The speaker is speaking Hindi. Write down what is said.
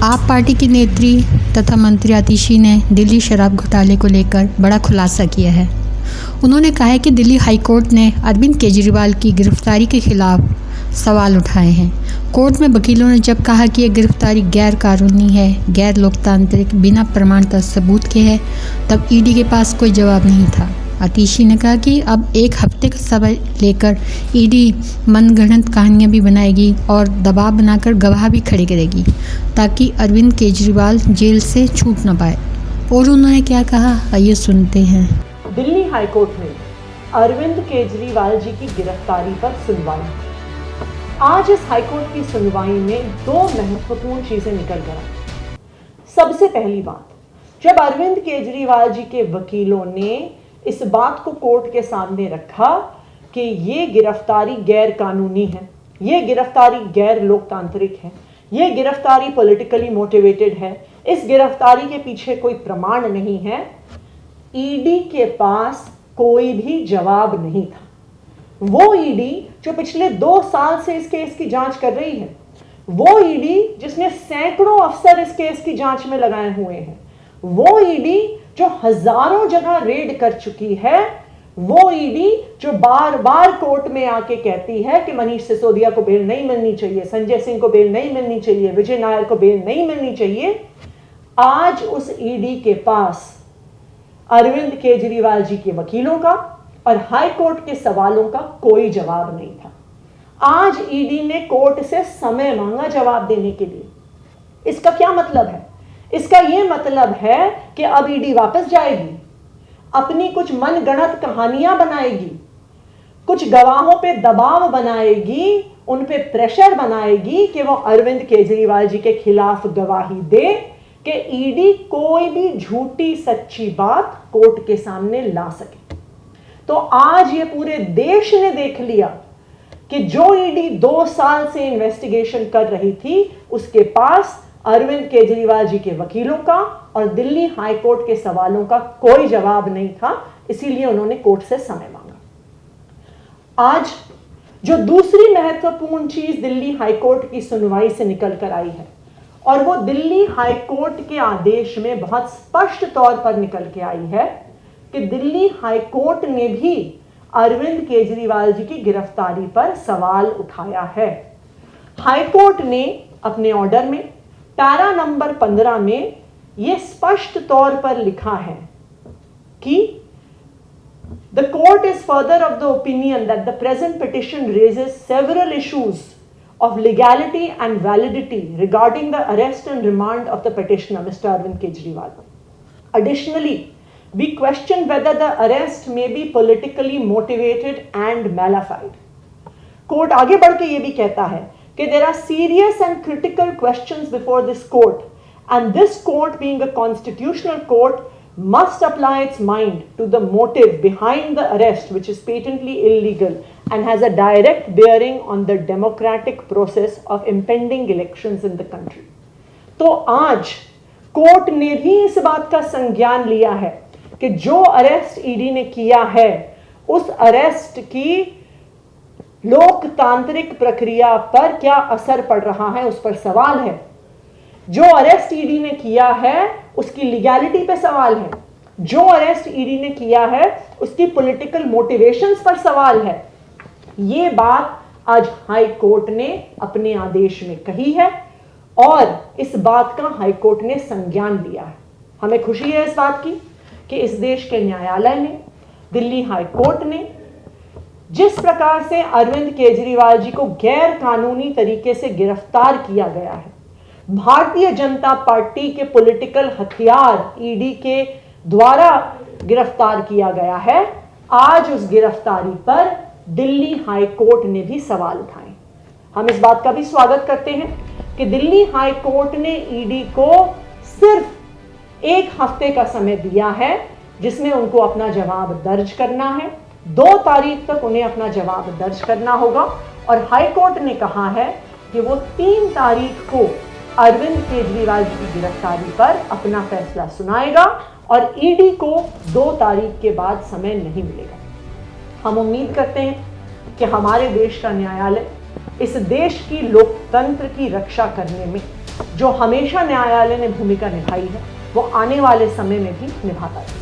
आप पार्टी की नेत्री तथा मंत्री आतिशी ने दिल्ली शराब घोटाले को लेकर बड़ा खुलासा किया है। उन्होंने कहा है कि दिल्ली हाईकोर्ट ने अरविंद केजरीवाल की गिरफ्तारी के खिलाफ सवाल उठाए हैं। कोर्ट में वकीलों ने जब कहा कि यह गिरफ्तारी गैर कानूनी है, गैर लोकतांत्रिक, बिना प्रमाणित सबूत के है, तब ईडी के पास कोई जवाब नहीं था। आतिशी ने कहा कि अब एक हफ्ते का समय लेकर ईडी मनगढ़ंत कहानियां भी बनाएगी और दबाव बनाकर गवाह भी खड़े करेगी ताकि अरविंद केजरीवाल जेल से छूट न पाए। और उन्होंने क्या कहा, आइए सुनते हैं। दिल्ली हाईकोर्ट में अरविंद केजरीवाल जी की गिरफ्तारी पर सुनवाई। आज इस हाईकोर्ट की सुनवाई में दो महत्वपूर्ण चीजें निकल कर आई। सबसे पहली बात, जब अरविंद केजरीवाल जी के वकीलों ने इस बात को कोर्ट के सामने रखा कि ये गिरफ्तारी गैर कानूनी है, ये गिरफ्तारी गैर लोकतांत्रिक है, ये गिरफ्तारी पॉलिटिकली मोटिवेटेड है, इस गिरफ्तारी के पीछे कोई प्रमाण नहीं है, ईडी के पास कोई भी जवाब नहीं था। वो ईडी जो पिछले 2 साल से इस केस की जांच कर रही है, वो ईडी जिसने सैकड़ों अफसर इस केस की जांच में लगाए हुए हैं, वो ईडी जो हजारों जगह रेड कर चुकी है, वो ईडी जो बार बार कोर्ट में आके कहती है कि मनीष सिसोदिया को बेल नहीं मिलनी चाहिए, संजय सिंह को बेल नहीं मिलनी चाहिए, विजय नायर को बेल नहीं मिलनी चाहिए, आज उस ईडी के पास अरविंद केजरीवाल जी के वकीलों का और हाई कोर्ट के सवालों का कोई जवाब नहीं था। आज ईडी ने कोर्ट से समय मांगा जवाब देने के लिए। इसका क्या मतलब है? इसका यह मतलब है कि अब ईडी वापस जाएगी, अपनी कुछ मनगढ़ंत कहानियां बनाएगी, कुछ गवाहों पे दबाव बनाएगी, उन पे प्रेशर बनाएगी कि वो अरविंद केजरीवाल जी के खिलाफ गवाही दे कि ईडी कोई भी झूठी सच्ची बात कोर्ट के सामने ला सके। तो आज ये पूरे देश ने देख लिया कि जो ईडी 2 साल से इन्वेस्टिगेशन कर रही थी, उसके पास अरविंद केजरीवाल जी के वकीलों का और दिल्ली हाई कोर्ट के सवालों का कोई जवाब नहीं था, इसीलिए उन्होंने कोर्ट से समय मांगा। आज जो दूसरी महत्वपूर्ण चीज दिल्ली हाई कोर्ट की सुनवाई से निकल कर आई है, और वो दिल्ली हाई कोर्ट के आदेश में बहुत स्पष्ट तौर पर निकल के आई है कि दिल्ली हाई कोर्ट ने भी अरविंद केजरीवाल जी की गिरफ्तारी पर सवाल उठाया है। हाई कोर्ट ने अपने ऑर्डर में पैरा नंबर 15 में यह स्पष्ट तौर पर लिखा है कि the court is further of the opinion that the present petition raises several issues of legality and validity regarding the arrest and remand of the petitioner, Mr. Arvind Kejriwal. Additionally, we question whether the arrest may be politically motivated and malafide. Court आगे बढ़ के ये भी कहता है कि there are serious and critical questions before this court, and this court, being a constitutional court, must apply its mind to the motive behind the arrest, which is patently illegal and has a direct bearing on the democratic process of impending elections in the country. तो आज कोर्ट ने भी इस बात का संज्ञान लिया है कि जो अरेस्ट ईडी ने किया है, उस अरेस्ट की लोकतांत्रिक प्रक्रिया पर क्या असर पड़ रहा है, उस पर सवाल है। जो अरेस्ट ईडी ने किया है उसकी लीगैलिटी पे सवाल है, जो अरेस्ट ईडी ने किया है उसकी पॉलिटिकल मोटिवेशंस पर सवाल है। ये बात आज हाई कोर्ट ने अपने आदेश में कही है और इस बात का हाई कोर्ट ने संज्ञान लिया है। हमें खुशी है इस बात की कि इस देश के न्यायालय ने, दिल्ली हाई कोर्ट ने जिस प्रकार से अरविंद केजरीवाल जी को गैर कानूनी तरीके से गिरफ्तार किया गया है, भारतीय जनता पार्टी के पॉलिटिकल हथियार ईडी के द्वारा गिरफ्तार किया गया है, आज उस गिरफ्तारी पर दिल्ली हाई कोर्ट ने भी सवाल उठाए। हम इस बात का भी स्वागत करते हैं कि दिल्ली हाई कोर्ट ने ईडी को सिर्फ 1 हफ्ते का समय दिया है जिसमें उनको अपना जवाब दर्ज करना है। 2 तारीख तक उन्हें अपना जवाब दर्ज करना होगा और हाई कोर्ट ने कहा है कि वो 3 तारीख को अरविंद केजरीवाल जी की गिरफ्तारी पर अपना फैसला सुनाएगा और ईडी को 2 तारीख के बाद समय नहीं मिलेगा। हम उम्मीद करते हैं कि हमारे देश का न्यायालय इस देश की लोकतंत्र की रक्षा करने में जो हमेशा न्यायालय ने भूमिका निभाई है वो आने वाले समय में भी निभाता है।